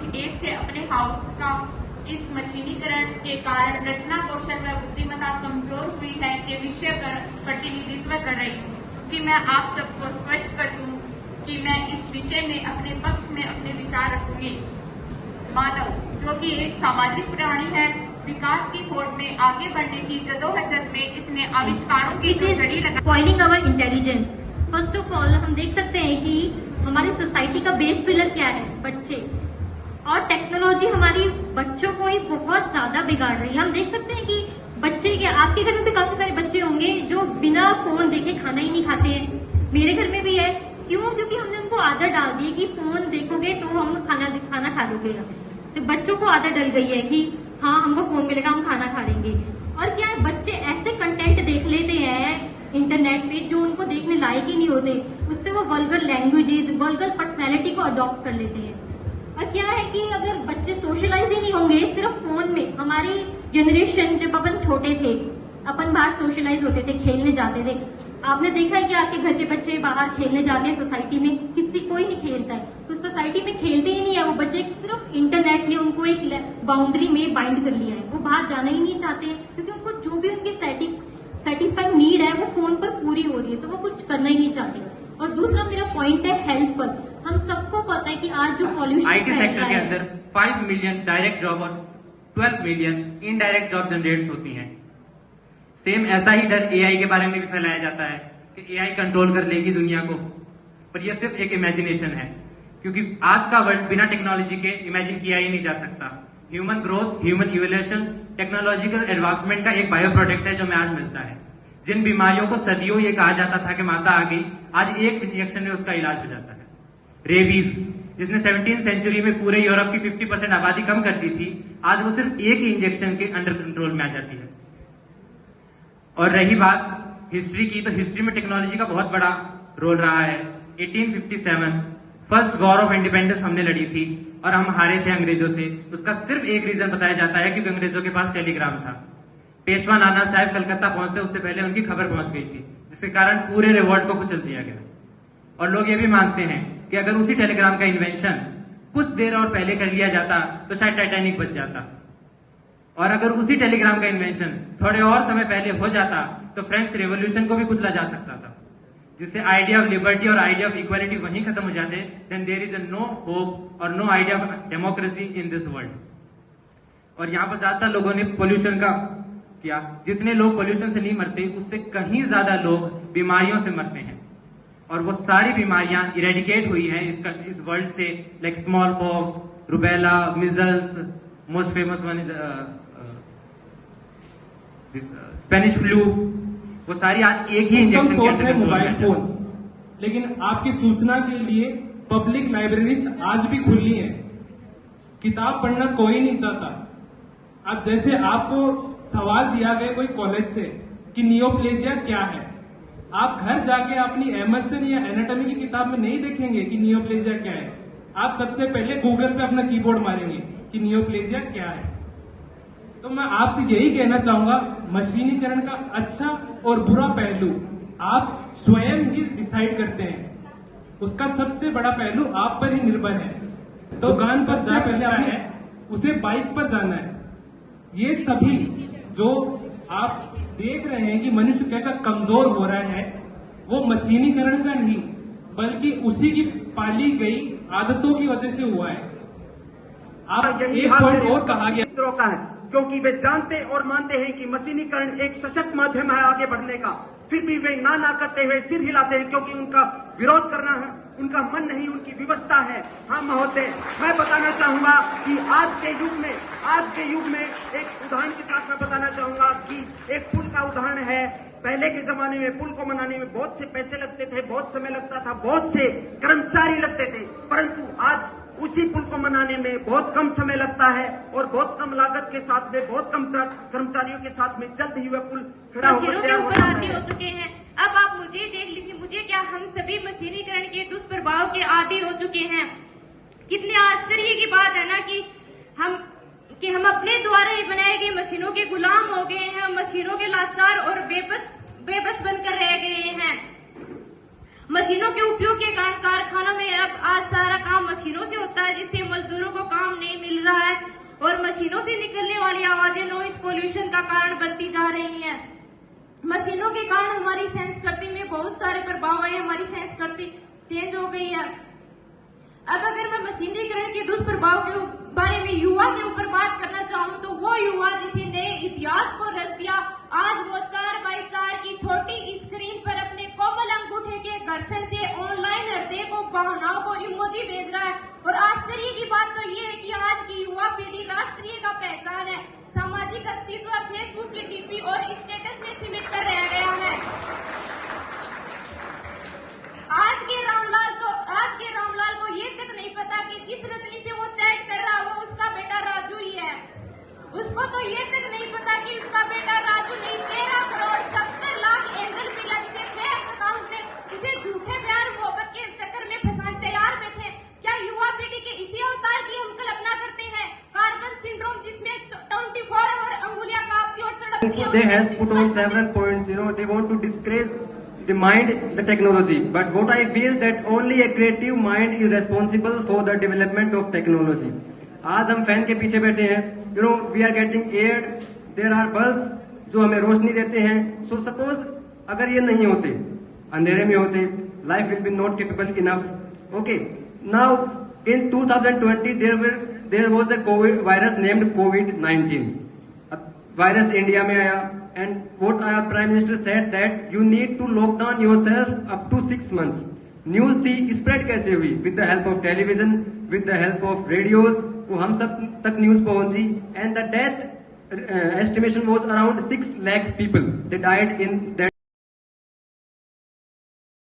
युग एक से अपने हाउस का इस मशीनीकरण के कारण रचना कौशल व बुद्धिमत्ता कमजोर हुई है के विषय पर प्रतिनिधित्व कर रही हूँ कि मैं आप सबको स्पष्ट कर दूं कि मैं इस विषय में अपने पक्ष में अपने विचार रखूंगी। मानव जो कि एक सामाजिक प्राणी है, विकास की होड़ में आगे बढ़ने की जदोजहद में इसने आविष्कारों की जड़ी लगा। Spoiling our intelligence. First of all हम देख सकते हैं कि हमारी सोसाइटी का बेस पिलर क्या है, बच्चे। और टेक्नोलॉजी हमारी बच्चों को ही बहुत ज्यादा बिगाड़ रही है। हम देख सकते हैं कि बच्चे के, आपके घर में भी काफी सारे बच्चे होंगे जो बिना फोन देखे खाना ही नहीं खाते हैं। मेरे घर में भी है। क्यों? क्योंकि हमने उनको आदत डाल दी है कि फोन देखोगे तो हम खाना खा लोगे। तो बच्चों को आदत डल गई है कि हाँ हमको फोन मिलेगा हम खाना खा लेंगे। और क्या है, बच्चे ऐसे कंटेंट देख लेते हैं इंटरनेट पे जो उनको देखने लायक ही नहीं होते। उससे वो वल्गर लैंग्वेजेस, वल्गर पर्सनैलिटी को अडॉप्ट कर लेते हैं। और क्या है कि अगर बच्चे सोशलाइज ही नहीं होंगे सिर्फ फोन में, हमारी जनरेशन जब अपन छोटे थे अपन बाहर सोशलाइज होते थे, खेलने जाते थे। आपने देखा है कि आपके घर के बच्चे बाहर खेलने जाते हैं सोसाइटी में, किसी कोई नहीं खेलता है। तो सोसाइटी में खेलते ही नहीं है वो बच्चे, सिर्फ इंटरनेट ने उनको एक बाउंड्री में बाइंड कर लिया है। वो बाहर जाना ही नहीं चाहते हैं क्योंकि उनको जो भी उनकी सेटिस्फाइंग नीड है वो फोन पर पूरी हो रही है, तो वो कुछ करना ही नहीं चाहते। और दूसरा मेरा पॉइंट है हेल्थ पर। हम सबको पता है कि आज जो पॉल्यूशन आईटी सेक्टर के अंदर 5 मिलियन डायरेक्ट जॉब और 12 मिलियन इनडायरेक्ट जॉब जनरेट होती हैं। सेम ऐसा ही डर एआई के बारे में भी फैलाया जाता है कि एआई कंट्रोल कर लेगी दुनिया को, पर यह सिर्फ एक इमेजिनेशन है क्योंकि आज का वर्ल्ड बिना टेक्नोलॉजी के इमेजिन किया ही नहीं जा सकता। Human growth, human evolution technological advancement का एक बायो प्रोडक्ट है जो हमें आज मिलता है। जिन बीमारियों को सदियों ये कहा जाता था कि माता आ गई, आज एक इंजेक्शन में उसका इलाज हो जाता है। रेबीज जिसने 17वीं सेंचुरी में पूरे यूरोप की 50% आबादी कम कर दी थी, आज वो सिर्फ एक ही इंजेक्शन के अंडर कंट्रोल में आ जाती है। और रही बात हिस्ट्री की, तो हिस्ट्री में टेक्नोलॉजी का बहुत बड़ा रोल रहा है। 1857 फर्स्ट वॉर ऑफ इंडिपेंडेंस हमने लड़ी थी और हम हारे थे अंग्रेजों से। उसका सिर्फ एक रीजन बताया जाता है क्योंकि अंग्रेजों के पास टेलीग्राम था। पेशवा नाना साहब कलकत्ता पहुंचते उससे पहले उनकी खबर पहुंच गई थी, जिसके कारण पूरे रिवॉल्ट को कुचल दिया गया। और लोग ये भी मानते हैं कि अगर उसी टेलीग्राम का इन्वेंशन कुछ देर और पहले कर लिया जाता तो शायद टाइटैनिक बच जाता। और अगर उसी टेलीग्राम का इन्वेंशन थोड़े और समय पहले हो जाता तो फ्रेंच रेवोल्यूशन को भी कुचला जा सकता था, जिससे आइडिया ऑफ लिबर्टी और आइडिया ऑफ इक्वालिटी वहीं खत्म हो जाते। Then there is no hope और no idea of democracy in this world. और यहाँ पर ज्यादातर लोगों ने पोल्यूशन का किया। जितने लोग पोल्यूशन से नहीं मरते उससे कहीं ज्यादा लोग बीमारियों से मरते हैं, और वो सारी बीमारियां इरेडिकेट हुई हैं इस वर्ल्ड से, like small pox, rubella, measles, most famous one is Spanish flu. वो सारी आज एक ही इंजेक्शन सोर्स है मोबाइल फोन। लेकिन आपकी सूचना के लिए पब्लिक लाइब्रेरीज आज भी खुली हैं। किताब पढ़ना कोई नहीं चाहता। अब जैसे आपको सवाल दिया गया कोई कॉलेज से कि नियोप्लेजिया क्या है, आप घर जाके अपनी एमर्सन या एनाटॉमी की किताब में नहीं देखेंगे कि नियोप्लेजिया क्या है। आप सबसे पहले गूगल पे अपना कीबोर्ड मारेंगे कि नियोप्लेजिया क्या है। तो मैं आपसे यही कहना चाहूंगा, मशीनीकरण का अच्छा और बुरा पहलू आप स्वयं ही डिसाइड करते हैं। उसका सबसे बड़ा पहलू आप पर ही निर्भर है। तो दुकान पर जा पहले आपने उसे बाइक पर जाना है। ये सभी जो आप देख रहे हैं कि मनुष्य कैसा कमजोर हो रहा है, वो मशीनीकरण का नहीं बल्कि उसी की पाली गई आदतों की वजह से हुआ है। आप एक पॉइंट और कहा गया का है, क्योंकि वे जानते और मानते हैं कि मशीनीकरण एक सशक्त माध्यम है आगे बढ़ने का, फिर भी वे ना करते हुए सिर हिलाते हैं क्योंकि उनका विरोध करना है उनका मन नहीं, उनकी विवशता है। हाँ महोदय, मैं बताना चाहूंगा कि आज के युग में एक उदाहरण के साथ मैं बताना चाहूंगा कि एक पुल का उदाहरण है। पहले के जमाने में पुल को बनाने में बहुत से पैसे लगते थे, बहुत समय लगता था, बहुत से कर्मचारी लगते थे, परंतु आज उसी पुल को बनाने में बहुत कम समय लगता है और बहुत कम लागत के साथ में, बहुत कम कर्मचारियों के साथ में जल्द ही वह पुल खड़ा होकर आदी हो चुके हैं। अब आप मुझे देख लीजिए, मुझे क्या, हम सभी मशीनीकरण के दुष्प्रभाव के आदी हो चुके हैं। कितने आश्चर्य की बात है ना कि हम अपने द्वारा ही बनाए गए मशीनों के गुलाम हो गए हैं, मशीनों के लाचार और बेबस बनकर रह गए हैं। मशीनों के उपयोग के कारण कारखानों में अब आज सारा काम मशीनों से होता है, जिससे मजदूरों को काम नहीं मिल रहा है और मशीनों से निकलने वाली आवाजें नॉइज पोल्यूशन का कारण बनती जा रही हैं। मशीनों के कारण हमारी संस्कृति में बहुत सारे प्रभाव आए, हमारी संस्कृति चेंज हो गई है। अब अगर मैं मशीनीकरण के दुष्प्रभाव के बारे में युवा के ऊपर बात करना चाहूँ तो वो युवा जिसे नए इतिहास को रच दिया, आज वो 4x4 की छोटी स्क्रीन पर अपने कोमल अंगूठे के घर्षण से ऑनलाइन हृदय को भावनाओं को इमोजी भेज रहा है। और आश्चर्य की बात तो ये है कि आज की युवा पीढ़ी राष्ट्रीय का पहचान है, सामाजिक अस्तित्व फेसबुक की डीपी और स्टेटस में सीमित कर रह गया है। आज के रामलाल को ये तक नहीं पता कि जिस रजनी से वो चैट कर रहा है वो उसका बेटा राजू ही है। उसको तो ये तक नहीं पता कि उसका बेटा राजू नहीं 13 करोड़ 70 लाख एंजल मिला, जिसे फेक अकाउंट में उसे झूठे प्यार मोहब्बत के चक्कर में फंसाने तैयार बैठे। क्या युवा पीढ़ी के इसी अवतार की हम कल्पना करते हैं? कार्बन सिंड्रोम, जिसमें 24 आवर अंगुलियां कांपती और तड़पती हैं। They has put on several points, they want to disgrace the mind, the technology. But what I feel that only a creative mind is responsible for the development of technology. आज हम fan के पीछे बैठे हैं, we are getting air, there are bulbs जो हमें रोशनी देते हैं. So suppose अगर ये नहीं होते, अंधेरे में होते, life will be not capable enough. Okay. Now in 2020 there was a COVID virus named COVID-19. Virus India में आया and what our Prime Minister said that you need to lock down yourself up to 6 months. News थी, spread कैसे हुई? With the help of television, with the help of radios, वो हम सब तक news पहुंची and the death estimation was around 6 lakh people. They died in that